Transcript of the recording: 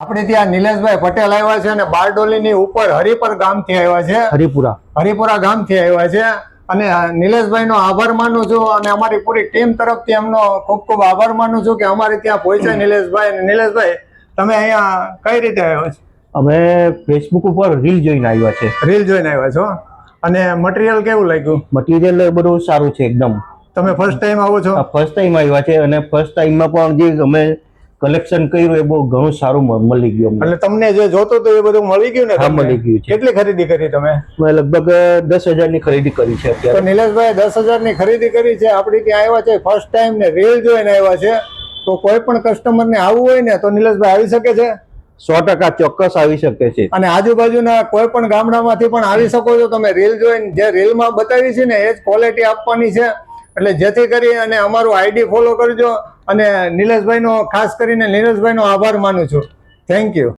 આપણે ત્યાં નિલેશભાઈ પટેલ આવ્યા છે અને બારડોલીની ઉપર હરિપર ગામથી આવ્યા છે. હરિપુરા ગામથી આવ્યા છે અને નિલેશભાઈનો આભાર માનું છું અને અમારી પૂરી ટીમ તરફથી એમનો ખૂબ ખૂબ આભાર માનું છું કે અમારે ત્યાં પહોંચ્યા નિલેશભાઈ. અને નિલેશભાઈ, તમે અહીંયા કઈ રીતે આવ્યા છો? અમે ફેસબુક ઉપર રીલ જોઈને આવ્યા છે. રીલ જોઈને આવ્યા છો અને મટીરિયલ કેવું લાગ્યું? મટીરિયલ બધું સારું છે એકદમ. તમે ફર્સ્ટ ટાઈમ આવો છો? ફર્સ્ટ ટાઈમ આવ્યા છે અને ફર્સ્ટ ટાઈમમાં પણ જે અમે કલેક્શન કર્યું એ બહુ ઘણું સારું મળી ગયું. એટલે તમને જે જોતું હતું એ બધું મળી ગયું ને? હા, મળી ગયું છે. કેટલી ખરીદી કરી તમે? મેં લગભગ 10,000 ની ખરીદી કરી છે અત્યારે. તો નિલેશભાઈ 10,000 ની ખરીદી કરી છે. આપણી ત્યાં આવ્યા છે ફર્સ્ટ ટાઈમ ને રીલ જોઈને આવ્યા છે. તો કોઈ પણ કસ્ટમર ને આવવું હોય ને તો નિલેશભાઈ આવી શકે છે? 100% ચોક્કસ આવી શકે છે. અને આજુબાજુના કોઈ પણ ગામડામાંથી પણ આવી શકો છો તમે. રીલ જોઈને જે રીલમાં બતાવી છે ને એ જ ક્વોલિટી આપવાની છે. એટલે જેથી કરી અને અમારું આઈડી ફોલો કરજો અને નિલેશભાઈનો ખાસ કરીને નિલેશભાઈનો આભાર માનું છું. Thank you.